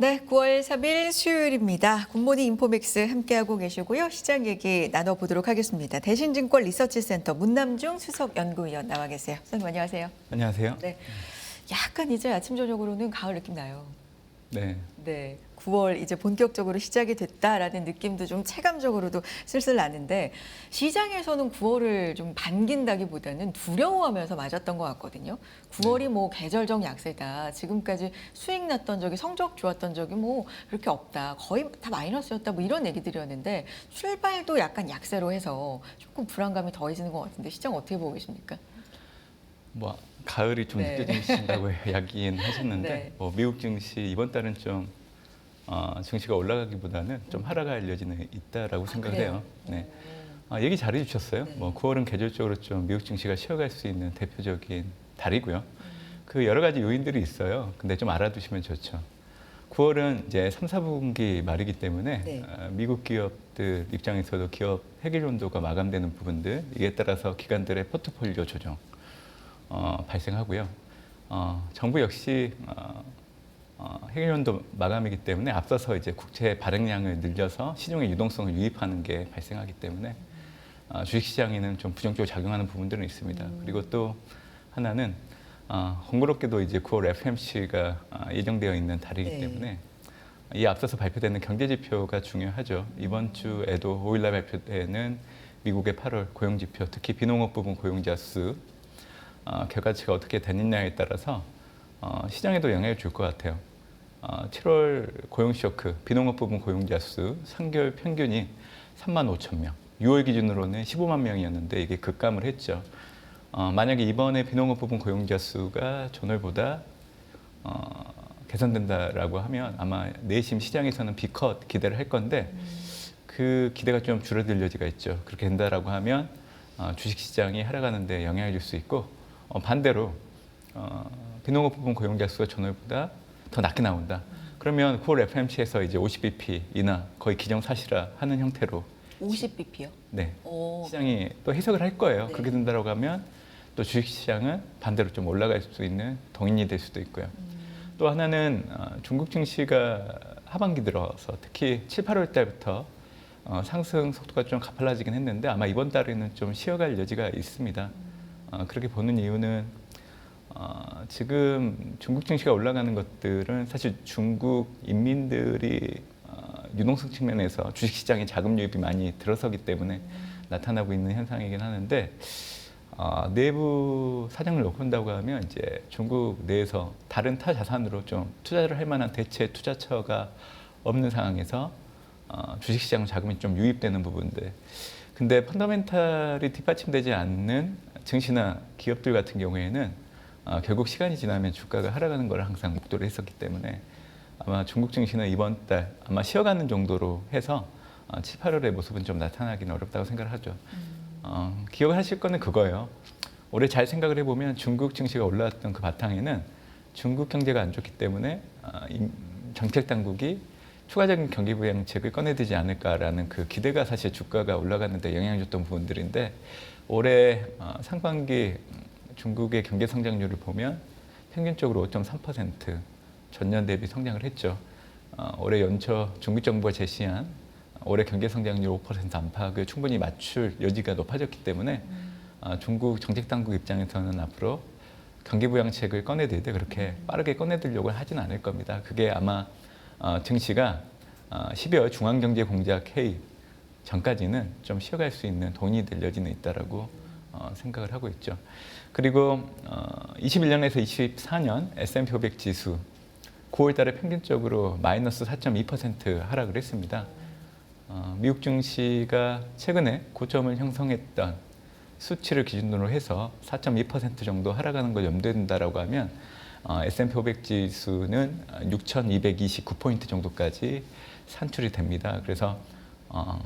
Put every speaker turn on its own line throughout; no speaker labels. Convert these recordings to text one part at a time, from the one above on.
네, 9월 3일 수요일입니다. 굿모닝 인포맥스 함께하고 계시고요. 시장 얘기 나눠보도록 하겠습니다. 대신증권 리서치센터 문남중 수석연구위원 나와 계세요. 선생님 안녕하세요.
안녕하세요.
네, 약간 이제 아침 저녁으로는 가을 느낌 나요.
네.
네, 9월 이제 본격적으로 시작이 됐다라는 느낌도 좀 체감적으로도 슬슬 나는데 시장에서는 9월을 좀 반긴다기보다는 두려워하면서 맞았던 것 같거든요. 9월이 뭐 계절적 약세다. 지금까지 수익 났던 적이 성적 좋았던 적이 뭐 그렇게 없다. 거의 다 마이너스였다. 뭐 이런 얘기들이었는데 출발도 약간 약세로 해서 조금 불안감이 더해지는 것 같은데 시장 어떻게 보고 계십니까?
뭐 가을이 좀
네.
느껴지신다고 이야기는 하셨는데
네.
미국 증시 이번 달은 좀 증시가 올라가기보다는 좀 하락할 여지는 있다라고 생각을
그래요?
해요. 네. 얘기 잘해 주셨어요.
네.
뭐 9월은 계절적으로 좀 미국 증시가 쉬어갈 수 있는 대표적인 달이고요. 그 여러 가지 요인들이 있어요. 근데 좀 알아두시면 좋죠. 9월은 이제 3, 4분기 말이기 때문에
네.
미국 기업들 입장에서도 기업 해결 연도가 마감되는 부분들, 이에 따라서 기관들의 포트폴리오 조정 발생하고요. 정부 역시 해결연도 마감이기 때문에 앞서서 이제 국채 발행량을 늘려서 시중의 유동성을 유입하는 게 발생하기 때문에 주식시장에는 좀 부정적으로 작용하는 부분들은 있습니다. 그리고 또 하나는 공교롭게도 이제 9월 FMC가 예정되어 있는 달이기
네.
때문에 이 앞서서 발표되는 경제지표가 중요하죠. 이번 주에도 5일날 발표되는 미국의 8월 고용지표, 특히 비농업 부분 고용자 수 결과치가 어떻게 되느냐에 따라서 시장에도 영향을 줄 것 같아요. 7월 고용 쇼크, 비농업 부분 고용자 수 3개월 평균이 3만 5천 명, 6월 기준으로는 15만 명이었는데 이게 급감을 했죠. 만약에 이번에 비농업 부분 고용자 수가 전월보다 개선된다라고 하면 아마 내심 시장에서는 B컷 기대를 할 건데 그 기대가 좀 줄어들 여지가 있죠. 그렇게 된다라고 하면 주식시장이 하락하는 데 영향을 줄 수 있고 반대로 비농업 부분 고용자 수가 전월보다 더 낮게 나온다. 그러면 9월 FMC에서 이제 50bp 인하 거의 기정사실화 하는 형태로
50bp요?
네, 시장이 또 해석을 할 거예요.
네.
그렇게 된다고 하면 또 주식시장은 반대로 좀 올라갈 수 있는 동인이 될 수도 있고요. 또 하나는 중국 증시가 하반기 들어서 특히 7, 8월 달부터 상승 속도가 좀 가팔라지긴 했는데 아마 이번 달에는 좀 쉬어갈 여지가 있습니다. 그렇게 보는 이유는 지금 중국 증시가 올라가는 것들은 사실 중국 인민들이 유동성 측면에서 주식시장에 자금 유입이 많이 들어서기 때문에 나타나고 있는 현상이긴 하는데 내부 사정을 놓고 본다고 하면 이제 중국 내에서 다른 타 자산으로 좀 투자를 할 만한 대체 투자처가 없는 상황에서 주식시장 자금이 좀 유입되는 부분들. 근데 펀더멘탈이 뒷받침되지 않는 증시나 기업들 같은 경우에는 결국 시간이 지나면 주가가 하락하는 걸 항상 목도를 했었기 때문에 아마 중국 증시는 이번 달 아마 쉬어가는 정도로 해서 7, 8월의 모습은 좀 나타나기는 어렵다고 생각을 하죠. 기억하실 거는 그거예요. 올해 잘 생각을 해보면 중국 증시가 올라왔던 그 바탕에는 중국 경제가 안 좋기 때문에 정책 당국이 추가적인 경기 부양책을 꺼내들지 않을까라는 그 기대가 사실 주가가 올라가는 데 영향을 줬던 부분들인데 올해 상반기 중국의 경제 성장률을 보면 평균적으로 5.3% 전년 대비 성장을 했죠. 올해 연초 중국 정부가 제시한 올해 경제 성장률 5% 안팎을 충분히 맞출 여지가 높아졌기 때문에 중국 정책 당국 입장에서는 앞으로 경기 부양책을 꺼내들 때 그렇게 빠르게 꺼내들려고 하진 않을 겁니다. 그게 아마 증시가 12월 중앙경제공작 회의 전까지는 좀 쉬어갈 수 있는 돈이 될 여지는 있다라고 생각을 하고 있죠. 그리고 21년에서 24년 S&P 500 지수 9월 달에 평균적으로 마이너스 4.2% 하락을 했습니다. 미국 증시가 최근에 고점을 형성했던 수치를 기준으로 해서 4.2% 정도 하락하는 걸 염두에 둔다라고 하면 S&P 500 지수는 6,229포인트 정도까지 산출이 됩니다. 그래서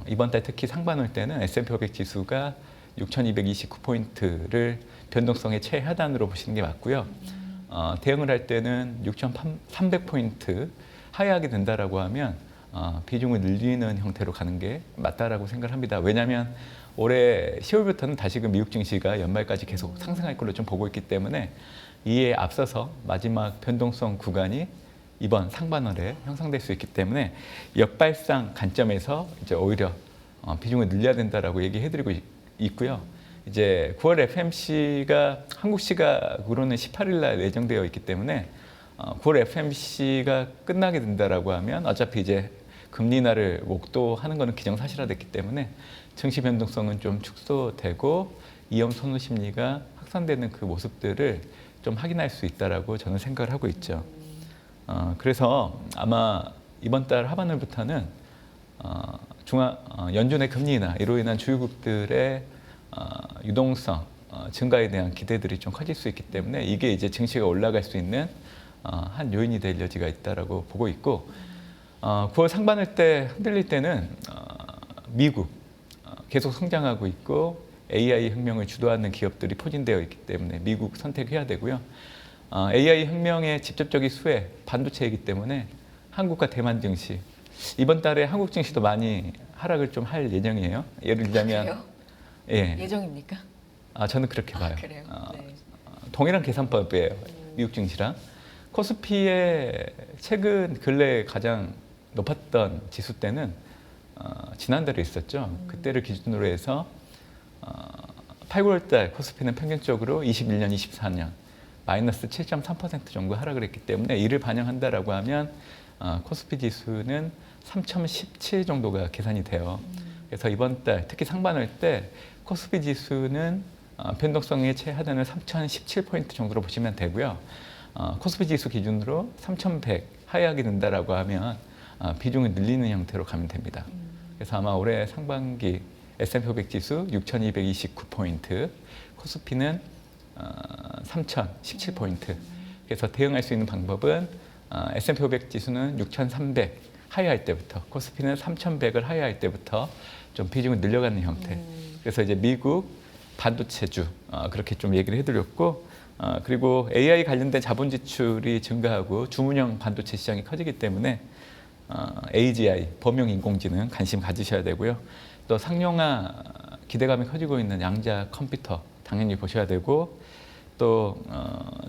이번 달 특히 상반월 때는 S&P 500 지수가 6,229포인트를 변동성의 최하단으로 보시는 게 맞고요. 대응을 할 때는 6,300포인트 하회하게 된다라고 하면 비중을 늘리는 형태로 가는 게 맞다라고 생각을 합니다. 왜냐하면 올해 10월부터는 다시금 미국 증시가 연말까지 계속 상승할 걸로 좀 보고 있기 때문에 이에 앞서서 마지막 변동성 구간이 이번 상반월에 형성될 수 있기 때문에 역발상 관점에서 이제 오히려 비중을 늘려야 된다라고 얘기해드리고 있고요. 이제 9월 FMC가 한국 시각으로는 18일 날 예정되어 있기 때문에 9월 FMC가 끝나게 된다라고 하면 어차피 이제 금리 인하를 목도하는 것은 기정사실화됐기 때문에 증시 변동성은 좀 축소되고 위험 선호 심리가 확산되는 그 모습들을 좀 확인할 수 있다라고 저는 생각을 하고 있죠. 그래서 아마 이번 달 하반월부터는 연준의 금리 인하 이로 인한 주요국들의 유동성 증가에 대한 기대들이 좀 커질 수 있기 때문에 이게 이제 증시가 올라갈 수 있는 한 요인이 될 여지가 있다라고 보고 있고 9월 상반월 때 흔들릴 때는 미국 계속 성장하고 있고 AI 혁명을 주도하는 기업들이 포진되어 있기 때문에 미국 선택해야 되고요. AI 혁명의 직접적인 수혜 반도체이기 때문에 한국과 대만 증시 이번 달에 한국 증시도 많이 하락을 좀 할 예정이에요. 예를 들자면
그래요?
예,
예정입니까?
저는 그렇게 봐요.
그래요? 네.
동일한 계산법이에요. 미국 증시랑 코스피의 최근 근래 가장 높았던 지수 때는 지난달에 있었죠. 그때를 기준으로 해서 8, 9월 달 코스피는 평균적으로 21년, 24년 마이너스 7.3% 정도 하락을 했기 때문에 이를 반영한다라고 하면 코스피 지수는 3,017 정도가 계산이 돼요. 그래서 이번 달 특히 상반월 때 코스피 지수는 변동성이 최하단을 3,017포인트 정도로 보시면 되고요. 코스피 지수 기준으로 3,100 하회하게 된다라고 하면 비중을 늘리는 형태로 가면 됩니다. 그래서 아마 올해 상반기 S&P 500 지수 6,229포인트, 코스피는 3,017포인트. 그래서 대응할 수 있는 방법은 S&P 500 지수는 6,300 하회할 때부터, 코스피는 3,100을 하회할 때부터 좀 비중을 늘려가는 형태. 그래서 이제 미국 반도체주 그렇게 좀 얘기를 해드렸고, 그리고 AI 관련된 자본 지출이 증가하고 주문형 반도체 시장이 커지기 때문에 AGI 범용 인공지능 관심 가지셔야 되고요. 또 상용화 기대감이 커지고 있는 양자 컴퓨터 당연히 보셔야 되고, 또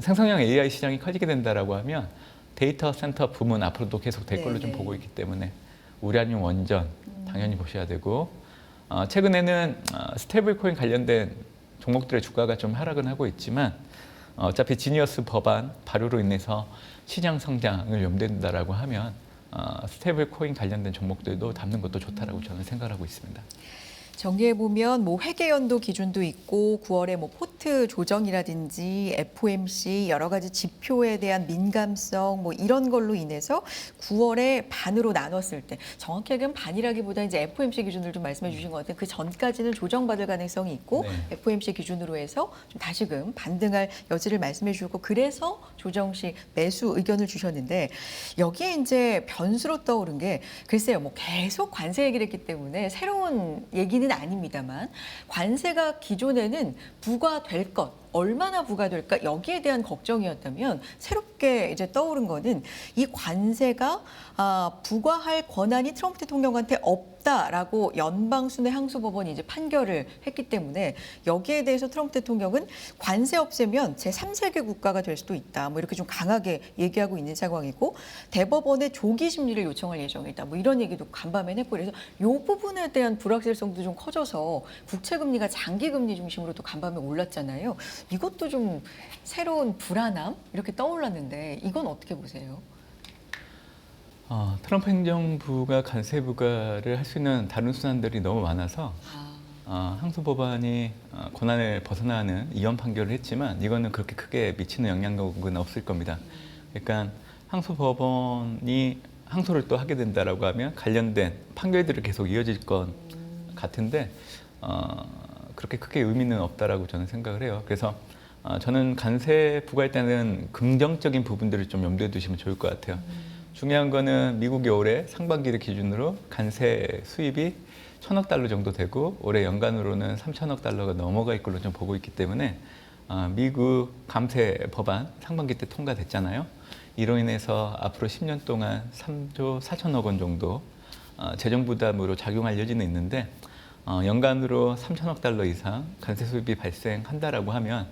생성형 AI 시장이 커지게 된다라고 하면 데이터 센터 부문 앞으로도 계속 될 걸로 좀 보고 있기 때문에 우라늄 원전 당연히 보셔야 되고, 최근에는 스테이블 코인 관련된 종목들의 주가가 좀 하락은 하고 있지만 어차피 지니어스 법안 발효로 인해서 시장 성장을 염두한다라고 하면 스테이블 코인 관련된 종목들도 담는 것도 좋다라고 저는 생각하고 있습니다.
정리해 보면 뭐 회계 연도 기준도 있고 9월에 뭐 포트 조정이라든지 FOMC 여러 가지 지표에 대한 민감성 뭐 이런 걸로 인해서 9월에 반으로 나눴을 때 정확히 얘기하면 반이라기보다 이제 FOMC 기준을 좀 말씀해 주신 것 같아요. 그 전까지는 조정받을 가능성이 있고
네.
FOMC 기준으로 해서 좀 다시금 반등할 여지를 말씀해 주고 그래서 조정 시 매수 의견을 주셨는데 여기에 이제 변수로 떠오른 게 글쎄요 뭐 계속 관세 얘기를 했기 때문에 새로운 얘기는 아닙니다만 관세가 기존에는 부과될 것 얼마나 부과될까 여기에 대한 걱정이었다면 새롭게 이제 떠오른 거는 이 관세가 부과할 권한이 트럼프 대통령한테 없다라고 연방순회 항소법원이 이제 판결을 했기 때문에 여기에 대해서 트럼프 대통령은 관세 없애면 제3세계 국가가 될 수도 있다. 뭐 이렇게 좀 강하게 얘기하고 있는 상황이고 대법원에 조기 심리를 요청할 예정이다. 뭐 이런 얘기도 간밤에 했고 그래서 이 부분에 대한 불확실성도 좀 커져서 국채금리가 장기금리 중심으로 또 간밤에 올랐잖아요. 이것도 좀 새로운 불안함 이렇게 떠올랐는데 이건 어떻게 보세요?
트럼프 행정부가 관세 부과를 할 수 있는 다른 수단들이 너무 많아서 항소법안이 권한을 벗어나는 이혼 판결을 했지만 이거는 그렇게 크게 미치는 영향력은 없을 겁니다. 그러니까 항소법원이 항소를 또 하게 된다라고 하면 관련된 판결들이 계속 이어질 것 같은데 그렇게 크게 의미는 없다라고 저는 생각을 해요. 그래서 저는 관세 부과할 때는 긍정적인 부분들을 좀 염두에 두시면 좋을 것 같아요. 중요한 거는 미국이 올해 상반기를 기준으로 관세 수입이 1,000억 달러 정도 되고 올해 연간으로는 3,000억 달러가 넘어갈 걸로 좀 보고 있기 때문에 미국 감세 법안 상반기 때 통과됐잖아요. 이로 인해서 앞으로 10년 동안 3조 4천억 원 정도 재정 부담으로 작용할 여지는 있는데 연간으로 3,000억 달러 이상 관세 수입이 발생한다라고 하면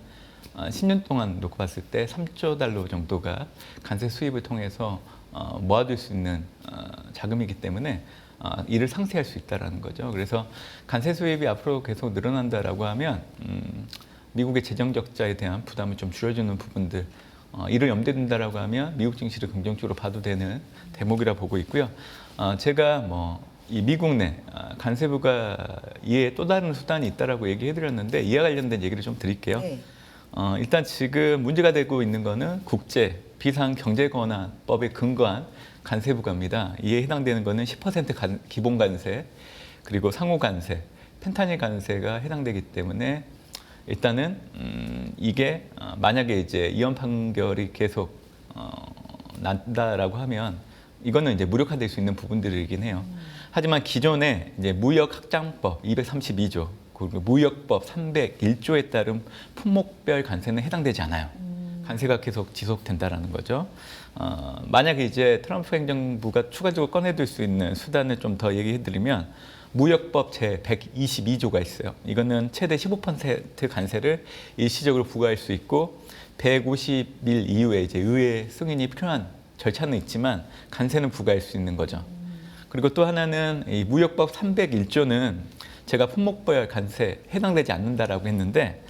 10년 동안 놓고 봤을 때 3조 달러 정도가 관세 수입을 통해서 모아둘 수 있는 자금이기 때문에 이를 상쇄할 수 있다는 거죠. 그래서 관세 수입이 앞으로 계속 늘어난다라고 하면 미국의 재정 적자에 대한 부담을 좀 줄여주는 부분들, 이를 염두에 둔다라고 하면 미국 증시를 긍정적으로 봐도 되는 대목이라 보고 있고요. 제가 이 미국 내 관세부가 이에 또 다른 수단이 있다라고 얘기해드렸는데 이와 관련된 얘기를 좀 드릴게요.
네.
일단 지금 문제가 되고 있는 거는 국제 비상경제권한법에 근거한 관세부과입니다. 이에 해당되는 거는 10% 기본 관세, 그리고 상호 관세, 펜타닐 관세가 해당되기 때문에 일단은 이게 만약에 이제 이혼 판결이 계속 난다라고 하면 이거는 이제 무력화될 수 있는 부분들이긴 해요. 하지만 기존에 이제 무역확장법 232조 그리고 무역법 301조에 따른 품목별 관세는 해당되지 않아요. 관세가 계속 지속된다라는 거죠. 만약에 이제 트럼프 행정부가 추가적으로 꺼내들 수 있는 수단을 좀 더 얘기해드리면 무역법 제 122조가 있어요. 이거는 최대 15% 관세를 일시적으로 부과할 수 있고 150일 이후에 이제 의회 승인이 필요한 절차는 있지만 관세는 부과할 수 있는 거죠. 그리고 또 하나는 이 무역법 301조는 제가 품목별 관세 해당되지 않는다라고 했는데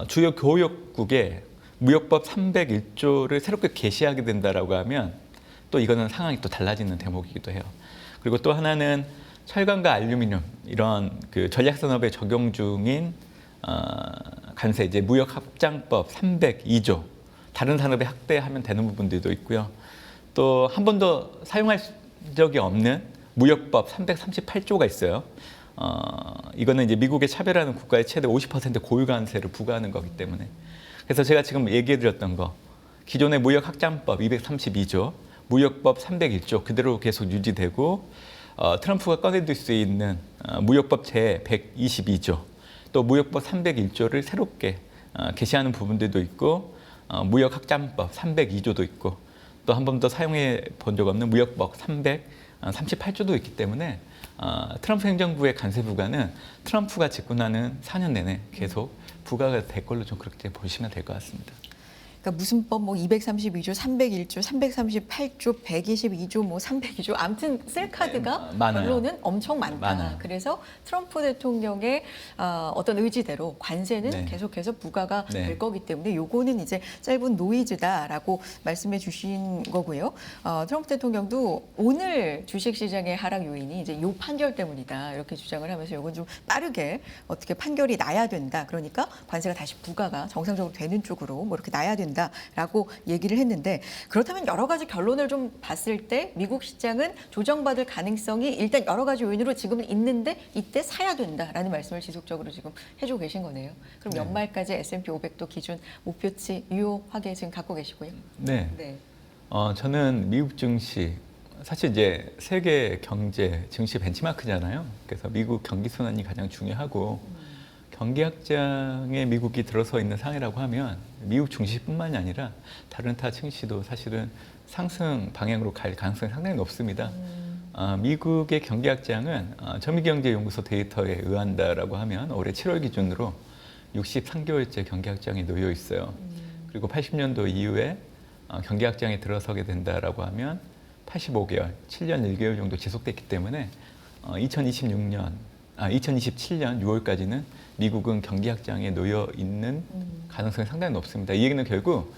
주요 교역국에 무역법 301조를 새롭게 개시하게 된다라고 하면 또 이거는 상황이 또 달라지는 대목이기도 해요. 그리고 또 하나는 철강과 알루미늄 이런 그 전략산업에 적용 중인 관세 이제 무역확장법 302조 다른 산업에 확대하면 되는 부분들도 있고요. 또 한 번도 사용할 적이 없는 무역법 338조가 있어요. 이거는 이제 미국의 차별하는 국가에 최대 50% 고유 관세를 부과하는 거기 때문에. 그래서 제가 지금 얘기해드렸던 거 기존의 무역확장법 232조, 무역법 301조 그대로 계속 유지되고 트럼프가 꺼내들 수 있는 무역법 제 122조, 또 무역법 301조를 새롭게 개시하는 부분들도 있고 무역확장법 302조도 있고 또 한 번도 사용해 본 적 없는 무역법 338조도 있기 때문에 트럼프 행정부의 관세 부과는 트럼프가 집권하는 4년 내내 계속 부과가 될 걸로 좀 그렇게 보시면 될 것 같습니다.
그러니까 무슨 법 뭐 232조, 301조, 338조, 122조, 뭐 302조 아무튼 쓸 카드가
많아요.
결론은 엄청 많다.
많아요.
그래서 트럼프 대통령의 어떤 의지대로 관세는
네.
계속해서 부과가
네.
될 거기 때문에 요거는 이제 짧은 노이즈다라고 말씀해 주신 거고요. 트럼프 대통령도 오늘 주식시장의 하락 요인이 이제 요 판결 때문이다 이렇게 주장을 하면서 요건 좀 빠르게 어떻게 판결이 나야 된다. 그러니까 관세가 다시 부과가 정상적으로 되는 쪽으로 뭐 이렇게 나야 된다라고 얘기를 했는데 그렇다면 여러 가지 결론을 좀 봤을 때 미국 시장은 조정받을 가능성이 일단 여러 가지 요인으로 지금 있는데 이때 사야 된다라는 말씀을 지속적으로 지금 해주고 계신 거네요. 그럼
네.
연말까지 S&P 500도 기준 목표치 유효하게 지금 갖고 계시고요.
네.
네.
저는 미국 증시 사실 이제 세계 경제 증시 벤치마크잖아요. 그래서 미국 경기 순환이 가장 중요하고 경기 확장에 미국이 들어서 있는 상황이라고 하면 미국 증시뿐만이 아니라 다른 타 증시도 사실은 상승 방향으로 갈 가능성이 상당히 높습니다. 미국의 경기 확장은 전미경제연구소 데이터에 의한다라고 하면 올해 7월 기준으로 63개월째 경기 확장에 놓여 있어요. 그리고 80년도 이후에 경기 확장에 들어서게 된다라고 하면 85개월, 7년 1개월 정도 지속됐기 때문에 2027년 6월까지는 미국은 경기 확장에 놓여 있는 가능성이 상당히 높습니다. 이 얘기는 결국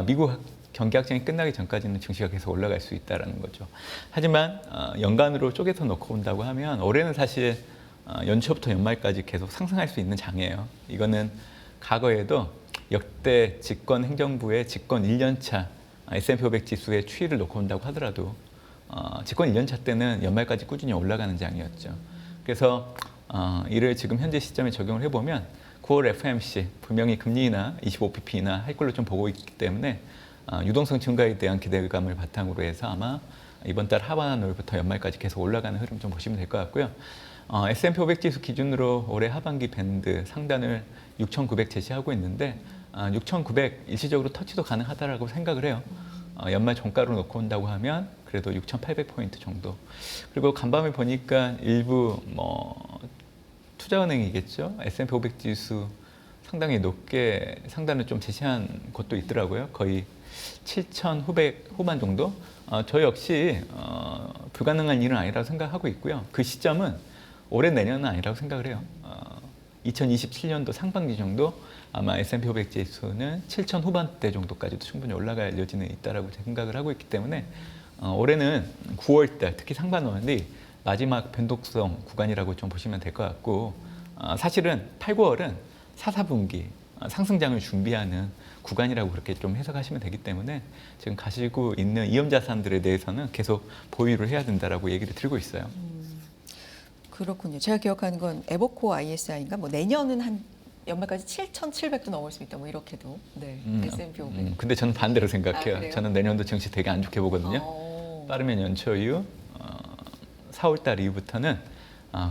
미국 경기 확장이 끝나기 전까지는 증시가 계속 올라갈 수 있다는 거죠. 하지만 연간으로 쪼개서 놓고 본다고 하면 올해는 사실 연초부터 연말까지 계속 상승할 수 있는 장이에요. 이거는 과거에도 역대 집권 행정부의 집권 1년차 S&P 500 지수의 추이를 놓고 본다고 하더라도 집권 1년차 때는 연말까지 꾸준히 올라가는 장이었죠. 그래서 이를 지금 현재 시점에 적용을 해보면 9월 FOMC 분명히 금리 인하 25pp 인하 할 걸로 좀 보고 있기 때문에 유동성 증가에 대한 기대감을 바탕으로 해서 아마 이번 달 하반월부터 연말까지 계속 올라가는 흐름 좀 보시면 될 것 같고요. S&P 500 지수 기준으로 올해 하반기 밴드 상단을 6,900 제시하고 있는데 6,900 일시적으로 터치도 가능하다라고 생각을 해요. 연말 종가로 놓고 온다고 하면 그래도 6,800포인트 정도. 그리고 간밤에 보니까 일부 투자은행이겠죠. S&P 500 지수 상당히 높게 상단을 좀 제시한 곳도 있더라고요. 거의 7,900 후반 정도. 저 역시 불가능한 일은 아니라고 생각하고 있고요. 그 시점은 올해 내년은 아니라고 생각을 해요. 2027년도 상반기 정도 아마 S&P 500 지수는 7,000 후반대 정도까지도 충분히 올라갈 여지는 있다라고 생각을 하고 있기 때문에 올해는 9월달 특히 상반월이 마지막 변동성 구간이라고 좀 보시면 될 것 같고 사실은 8, 9월은 4, 4분기 상승장을 준비하는 구간이라고 그렇게 좀 해석하시면 되기 때문에 지금 가지고 있는 위험 자산들에 대해서는 계속 보유를 해야 된다라고 얘기를 드리고 있어요.
그렇군요. 제가 기억하는 건 에버코어 ISI인가 뭐 내년은 한 연말까지 7,700도 넘을 수 있다. 뭐 이렇게도. 네. S&P 500.
근데 저는 반대로 생각해요.
그래요?
저는 내년도 증시 되게 안 좋게 보거든요. 빠르면 연초 이후 4월 달 이후부터는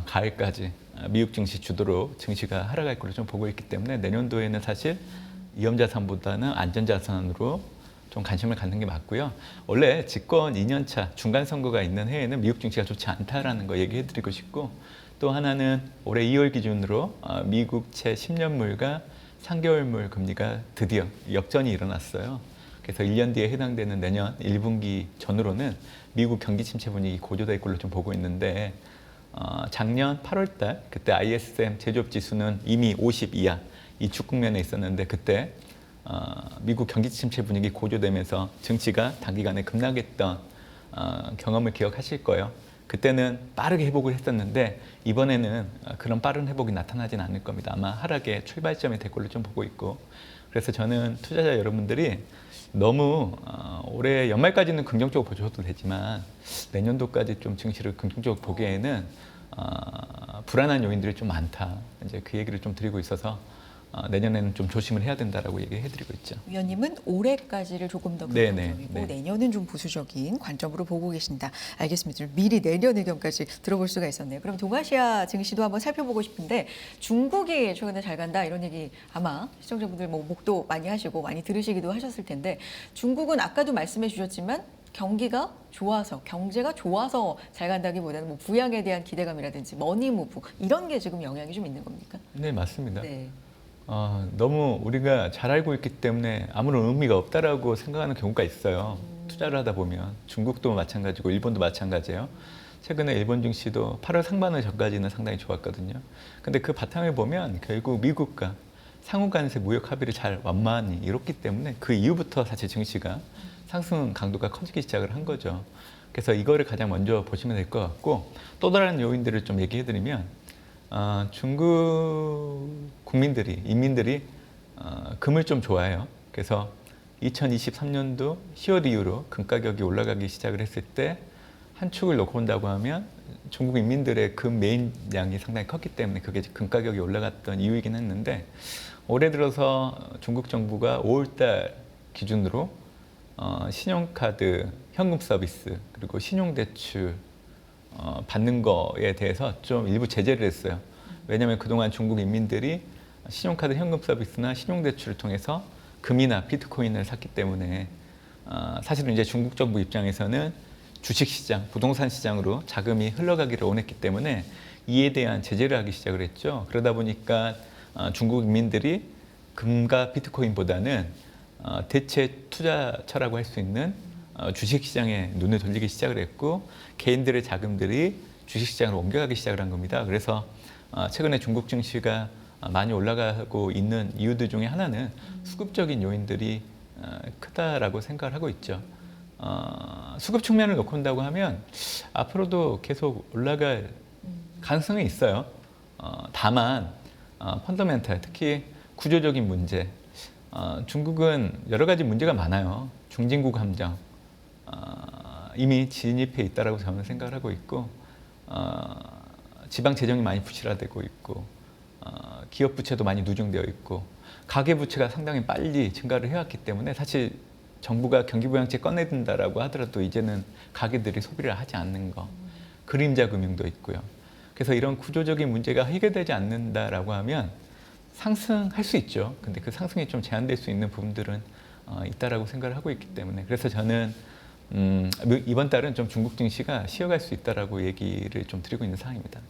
가을까지 미국 증시 주도로 증시가 하락할 걸로 좀 보고 있기 때문에 내년도에는 사실 위험 자산보다는 안전 자산으로 좀 관심을 갖는 게 맞고요. 원래 집권 2년차 중간 선거가 있는 해에는 미국 증시가 좋지 않다라는 거 얘기해드리고 싶고 또 하나는 올해 2월 기준으로 미국채 10년물과 3개월물 금리가 드디어 역전이 일어났어요. 그래서 1년 뒤에 해당되는 내년 1분기 전후로는 미국 경기 침체 분위기 고조될 걸로 좀 보고 있는데 작년 8월 달 그때 ISM 제조업 지수는 이미 50 이하 이축 국면에 있었는데 그때 미국 경기 침체 분위기 고조되면서 증시가 단기간에 급락했던 경험을 기억하실 거예요. 그때는 빠르게 회복을 했었는데 이번에는 그런 빠른 회복이 나타나진 않을 겁니다. 아마 하락의 출발점이 될 걸로 좀 보고 있고 그래서 저는 투자자 여러분들이 너무 올해 연말까지는 긍정적으로 보셔도 되지만 내년도까지 좀 증시를 긍정적으로 보기에는 불안한 요인들이 좀 많다. 이제 그 얘기를 좀 드리고 있어서 내년에는 좀 조심을 해야 된다라고 얘기해드리고 있죠.
위원님은 올해까지를 조금 더 긍정적이고 내년은 좀 보수적인 관점으로 보고 계신다. 알겠습니다. 좀 미리 내년 의견까지 들어볼 수가 있었네요. 그럼 동아시아 증시도 한번 살펴보고 싶은데 중국이 최근에 잘 간다 이런 얘기 아마 시청자분들 뭐 목도 많이 하시고 많이 들으시기도 하셨을 텐데 중국은 아까도 말씀해 주셨지만 경기가 좋아서 경제가 좋아서 잘 간다기보다는 뭐 부양에 대한 기대감이라든지 머니무브 이런 게 지금 영향이 좀 있는 겁니까?
네, 맞습니다.
네.
너무 우리가 잘 알고 있기 때문에 아무런 의미가 없다라고 생각하는 경우가 있어요. 투자를 하다 보면 중국도 마찬가지고 일본도 마찬가지예요. 최근에 일본 증시도 8월 상반월 전까지는 상당히 좋았거든요. 근데 그 바탕을 보면 결국 미국과 상호 간세 무역 합의를 잘 완만히 이뤘기 때문에 그 이후부터 사실 증시가 상승 강도가 커지기 시작을 한 거죠. 그래서 이거를 가장 먼저 보시면 될 것 같고 또 다른 요인들을 좀 얘기해드리면 중국 국민들이 인민들이 금을 좀 좋아해요. 그래서 2023년도 10월 이후로 금 가격이 올라가기 시작을 했을 때 한 축을 놓고 본다고 하면 중국 인민들의 금 매입량이 상당히 컸기 때문에 그게 금 가격이 올라갔던 이유이긴 했는데 올해 들어서 중국 정부가 5월달 기준으로 신용카드 현금 서비스 그리고 신용대출 받는 거에 대해서 좀 일부 제재를 했어요. 왜냐하면 그동안 중국 인민들이 신용카드 현금 서비스나 신용대출을 통해서 금이나 비트코인을 샀기 때문에 사실은 이제 중국 정부 입장에서는 주식시장, 부동산 시장으로 자금이 흘러가기를 원했기 때문에 이에 대한 제재를 하기 시작을 했죠. 그러다 보니까 중국 인민들이 금과 비트코인보다는 대체 투자처라고 할 수 있는 주식시장에 눈을 돌리기 시작을 했고 개인들의 자금들이 주식시장으로 옮겨가기 시작을 한 겁니다. 그래서 최근에 중국 증시가 많이 올라가고 있는 이유들 중에 하나는 수급적인 요인들이 크다라고 생각을 하고 있죠. 수급 측면을 놓고 본다고 하면 앞으로도 계속 올라갈 가능성이 있어요. 다만 펀더멘탈, 특히 구조적인 문제, 중국은 여러 가지 문제가 많아요. 중진국 함정, 이미 진입해 있다라고 저는 생각을 하고 있고 지방 재정이 많이 부실화되고 있고 기업 부채도 많이 누정되어 있고 가계 부채가 상당히 빨리 증가를 해왔기 때문에 사실 정부가 경기부양책 꺼내든다라고 하더라도 이제는 가계들이 소비를 하지 않는 거 그림자 금융도 있고요. 그래서 이런 구조적인 문제가 해결되지 않는다라고 하면 상승할 수 있죠. 근데 그 상승이 좀 제한될 수 있는 부분들은 있다라고 생각을 하고 있기 때문에 그래서 저는 이번 달은 좀 중국 증시가 쉬어갈 수 있다라고 얘기를 좀 드리고 있는 상황입니다.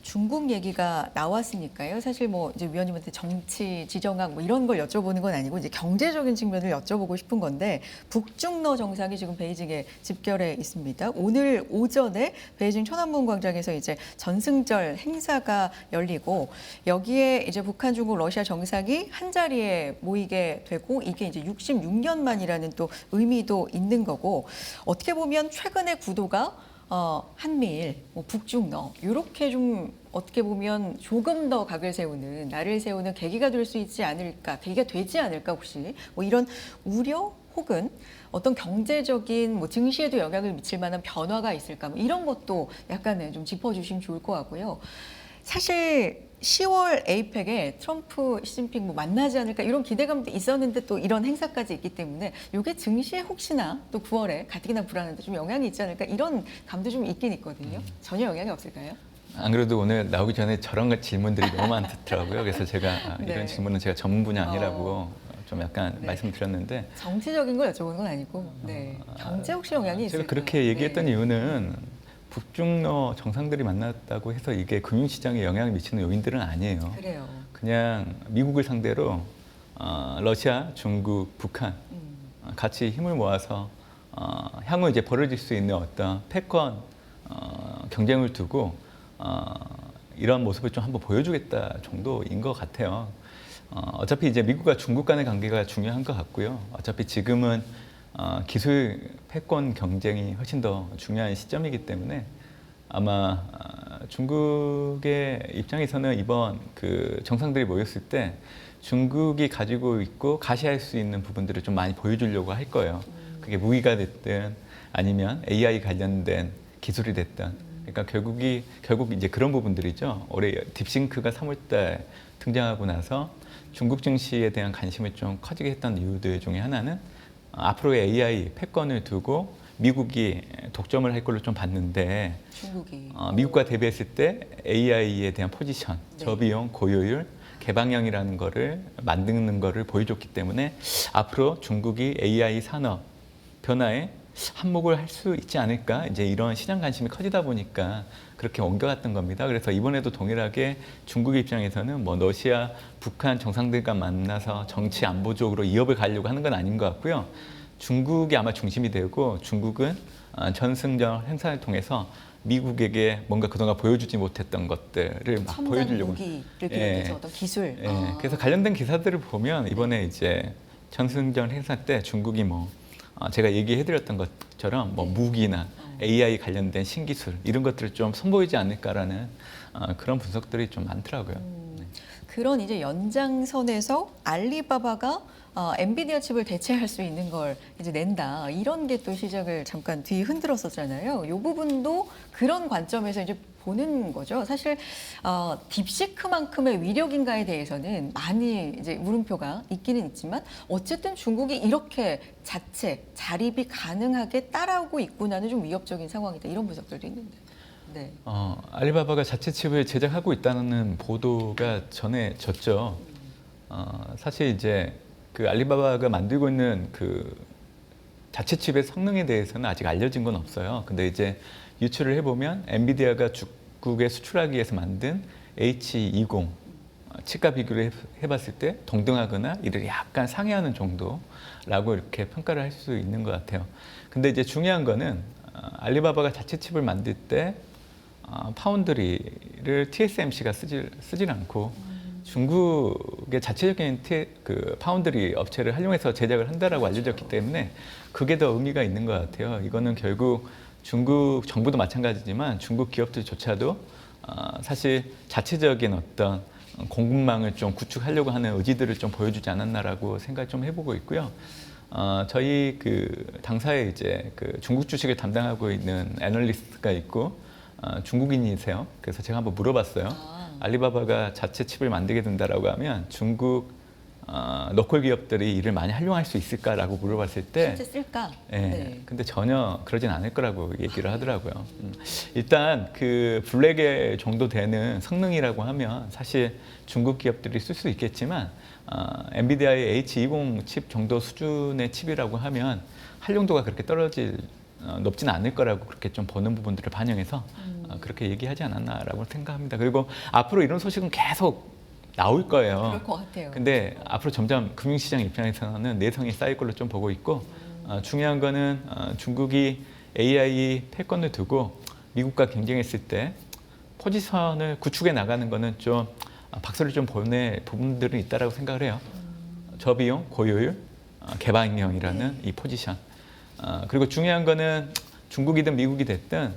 중국 얘기가 나왔으니까요. 사실 뭐 이제 위원님한테 정치 지정학 뭐 이런 걸 여쭤보는 건 아니고 이제 경제적인 측면을 여쭤보고 싶은 건데 북중러 정상이 지금 베이징에 집결해 있습니다. 오늘 오전에 베이징 천안문 광장에서 이제 전승절 행사가 열리고 여기에 이제 북한, 중국, 러시아 정상이 한 자리에 모이게 되고 이게 이제 66년 만이라는 또 의미도 있는 거고 어떻게 보면 최근의 구도가 한미일, 뭐 북중러 이렇게 좀 어떻게 보면 조금 더 각을 세우는 날을 세우는 계기가 될 수 있지 않을까, 계기가 되지 않을까 혹시 뭐 이런 우려 혹은 어떤 경제적인 뭐 증시에도 영향을 미칠 만한 변화가 있을까 뭐 이런 것도 약간은 좀 짚어주시면 좋을 것 같고요. 사실 10월 에이펙에 트럼프, 시진핑 뭐 만나지 않을까 이런 기대감도 있었는데 또 이런 행사까지 있기 때문에 이게 증시에 혹시나 또 9월에 가뜩이나 불안한데 좀 영향이 있지 않을까 이런 감도 좀 있긴 있거든요. 전혀 영향이 없을까요?
안 그래도 오늘 나오기 전에 저런 질문들이 너무 많더라고요. 그래서 제가
네.
이런 질문은 제가 전문 분야 아니라고 좀 약간 말씀드렸는데
정치적인 걸 여쭤보는 건 아니고 경제 혹시 영향이 있을까?
제가 그렇게 얘기했던 이유는 북중러 정상들이 만났다고 해서 이게 금융시장에 영향을 미치는 요인들은 아니에요.
그래요.
그냥 미국을 상대로 러시아, 중국, 북한 같이 힘을 모아서 향후 이제 벌어질 수 있는 어떤 패권 경쟁을 두고 이런 모습을 좀 한번 보여주겠다 정도인 것 같아요. 어차피 이제 미국과 중국 간의 관계가 중요한 것 같고요. 어차피 지금은 기술 패권 경쟁이 훨씬 더 중요한 시점이기 때문에 아마 중국의 입장에서는 이번 그 정상들이 모였을 때 중국이 가지고 있고 가시할 수 있는 부분들을 좀 많이 보여주려고 할 거예요. 그게 무기가 됐든 아니면 AI 관련된 기술이 됐든. 그러니까 결국 이제 그런 부분들이죠. 올해 딥싱크가 3월달 등장하고 나서 중국 증시에 대한 관심이 좀 커지게 했던 이유들 중에 하나는 앞으로의 AI 패권을 두고 미국이 독점을 할 걸로 좀 봤는데
중국이
미국과 대비했을 때 AI에 대한 포지션, 저비용, 고효율, 개방형이라는 거를 만드는 거를 보여줬기 때문에 앞으로 중국이 AI 산업 변화에 한몫을 할 수 있지 않을까 이제 이런 시장 관심이 커지다 보니까 그렇게 옮겨갔던 겁니다. 그래서 이번에도 동일하게 중국 입장에서는 뭐 러시아, 북한 정상들과 만나서 정치 안보적으로 이업을 가려고 하는 건 아닌 것 같고요. 중국이 아마 중심이 되고 중국은 전승절 행사를 통해서 미국에게 뭔가 그동안 보여주지 못했던 것들을 막 보여주려고.
무기를 비롯해서 어떤 기술.
그래서 관련된 기사들을 보면 이번에 이제 전승절 행사 때 중국이 뭐 제가 얘기해드렸던 것처럼 뭐 무기나 AI 관련된 신기술 이런 것들을 좀 선보이지 않을까라는 그런 분석들이 좀 많더라고요.
그런 이제 연장선에서 알리바바가 엔비디아 칩을 대체할 수 있는 걸 이제 낸다 이런 게 또 시작을 잠깐 뒤 흔들었었잖아요. 이 부분도 그런 관점에서 이제 보는 거죠. 사실 딥시크만큼의 위력인가에 대해서는 많이 이제 물음표가 있기는 있지만 어쨌든 중국이 이렇게 자립이 가능하게 따라오고 있구나는 좀 위협적인 상황이다 이런 분석들도 있는데. 네.
알리바바가 자체 칩을 제작하고 있다는 보도가 전해졌죠. 사실 이제 그 알리바바가 만들고 있는 그 자체 칩의 성능에 대해서는 아직 알려진 건 없어요. 근데 이제 유출을 해보면 엔비디아가 중국에 수출하기 위해서 만든 H20 칩과 비교를 해봤을 때 동등하거나 이를 약간 상회하는 정도라고 이렇게 평가를 할 수 있는 것 같아요. 근데 이제 중요한 거는 알리바바가 자체 칩을 만들 때 파운드리를 TSMC가 쓰질 않고 중국의 자체적인 그 파운드리 업체를 활용해서 제작을 한다라고 알려졌기 때문에 그게 더 의미가 있는 것 같아요. 이거는 결국 중국 정부도 마찬가지지만 중국 기업들조차도 사실 자체적인 어떤 공급망을 좀 구축하려고 하는 의지들을 좀 보여주지 않았나라고 생각을 좀 해보고 있고요. 저희 그 당사에 이제 그 중국 주식을 담당하고 있는 애널리스트가 있고 중국인이세요. 그래서 제가 한번 물어봤어요. 알리바바가 자체 칩을 만들게 된다라고 하면 중국 로컬 기업들이 이를 많이 활용할 수 있을까라고 물어봤을 때
실제 쓸까?
네. 근데 전혀 그러진 않을 거라고 얘기를 하더라고요. 일단 그 블랙의 정도 되는 성능이라고 하면 사실 중국 기업들이 쓸 수 있겠지만 엔비디아의 H20 칩 정도 수준의 칩이라고 하면 활용도가 그렇게 높지는 않을 거라고 그렇게 좀 보는 부분들을 반영해서 그렇게 얘기하지 않았나라고 생각합니다. 그리고 앞으로 이런 소식은 계속 나올 거예요.
그럴 것 같아요.
근데 앞으로 점점 금융시장 입장에서는 내성이 쌓일 걸로 좀 보고 있고 중요한 거는 중국이 AI 패권을 두고 미국과 경쟁했을 때 포지션을 구축해 나가는 거는 좀 박수를 좀 보낼 부분들은 있다라고 생각을 해요. 저비용, 고효율, 개방형이라는 이 포지션. 그리고 중요한 거는 중국이든 미국이 됐든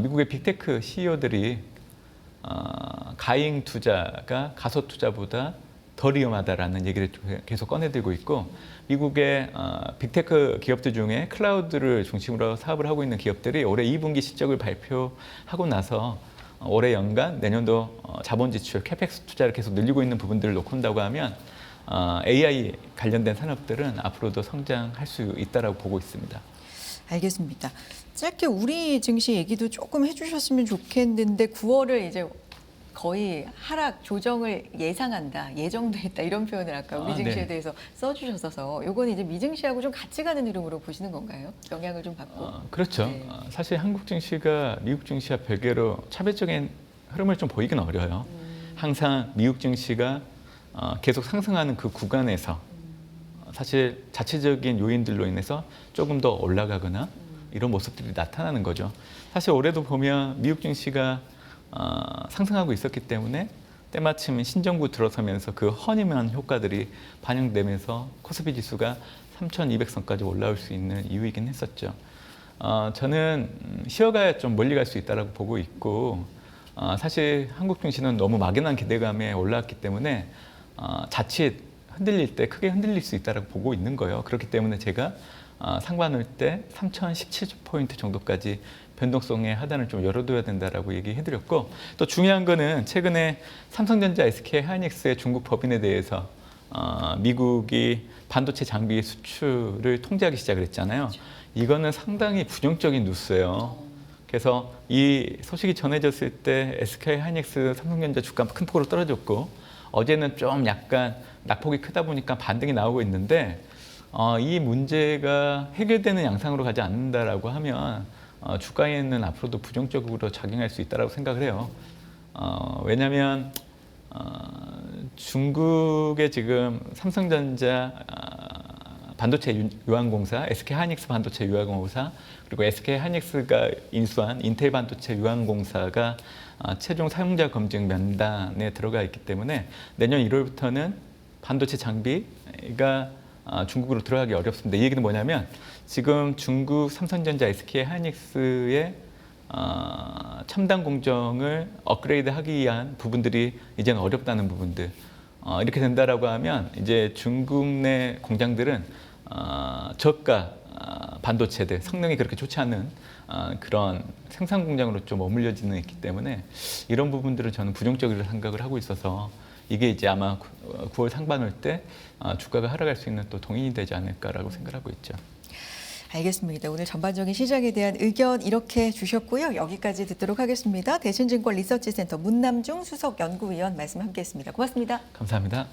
미국의 빅테크 CEO들이 가잉 투자가 가소 투자보다 덜 위험하다라는 얘기를 계속 꺼내들고 있고 미국의 빅테크 기업들 중에 클라우드를 중심으로 사업을 하고 있는 기업들이 올해 2분기 실적을 발표하고 나서 올해 연간 내년도 자본 지출, 캐펙스 투자를 계속 늘리고 있는 부분들을 놓고 본다고 하면 AI 관련된 산업들은 앞으로도 성장할 수 있다라고 보고 있습니다.
알겠습니다. 짧게 우리 증시 얘기도 조금 해주셨으면 좋겠는데 9월을 이제 거의 하락 조정을 예상한다, 예정돼 있다 이런 표현을 아까 우리 증시에
네.
대해서 써주셔서 요건 이제 미증시하고 좀 같이 가는 흐름으로 보시는 건가요? 영향을 좀 받고.
그렇죠.
네.
사실 한국 증시가 미국 증시와 별개로 차별적인 흐름을 좀 보이긴 어려워요. 항상 미국 증시가 계속 상승하는 그 구간에서 사실 자체적인 요인들로 인해서 조금 더 올라가거나 이런 모습들이 나타나는 거죠. 사실 올해도 보면 미국 증시가 상승하고 있었기 때문에 때마침 신정부 들어서면서 그 허니문 효과들이 반영되면서 코스피 지수가 3,200선까지 올라올 수 있는 이유이긴 했었죠. 저는 쉬어가야 좀 멀리 갈 수 있다고 보고 있고 사실 한국 증시는 너무 막연한 기대감에 올라왔기 때문에 자칫 흔들릴 때 크게 흔들릴 수 있다고 보고 있는 거예요. 그렇기 때문에 제가 상반월 때 3,017포인트 정도까지 변동성의 하단을 좀 열어둬야 된다라고 얘기해드렸고 또 중요한 거는 최근에 삼성전자, SK 하이닉스의 중국 법인에 대해서 미국이 반도체 장비 수출을 통제하기 시작을 했잖아요. 이거는 상당히 부정적인 뉴스예요. 그래서 이 소식이 전해졌을 때 SK 하이닉스, 삼성전자 주가 큰 폭으로 떨어졌고 어제는 좀 약간 낙폭이 크다 보니까 반등이 나오고 있는데 이 문제가 해결되는 양상으로 가지 않는다라고 하면 주가에는 앞으로도 부정적으로 작용할 수 있다고 생각을 해요. 왜냐하면 중국의 지금 삼성전자 반도체 유한공사, SK 하이닉스 반도체 유한공사, 그리고 SK 하이닉스가 인수한 인텔 반도체 유한공사가 최종 사용자 검증 명단에 들어가 있기 때문에 내년 1월부터는 반도체 장비가 중국으로 들어가기 어렵습니다. 이 얘기는 뭐냐면 지금 중국 삼성전자, SK 하이닉스의 첨단 공정을 업그레이드하기 위한 부분들이 이제는 어렵다는 부분들. 이렇게 된다라고 하면 이제 중국 내 공장들은 저가 반도체들 성능이 그렇게 좋지 않은 그런 생산 공장으로 좀 머물러지는 있기 때문에 이런 부분들을 저는 부정적으로 생각을 하고 있어서 이게 이제 아마 9월 상반월 때 주가가 하락할 수 있는 또 동인이 되지 않을까라고 생각하고 있죠.
알겠습니다. 오늘 전반적인 시장에 대한 의견 이렇게 주셨고요. 여기까지 듣도록 하겠습니다. 대신증권 리서치센터 문남중 수석 연구위원 말씀 함께했습니다. 고맙습니다.
감사합니다.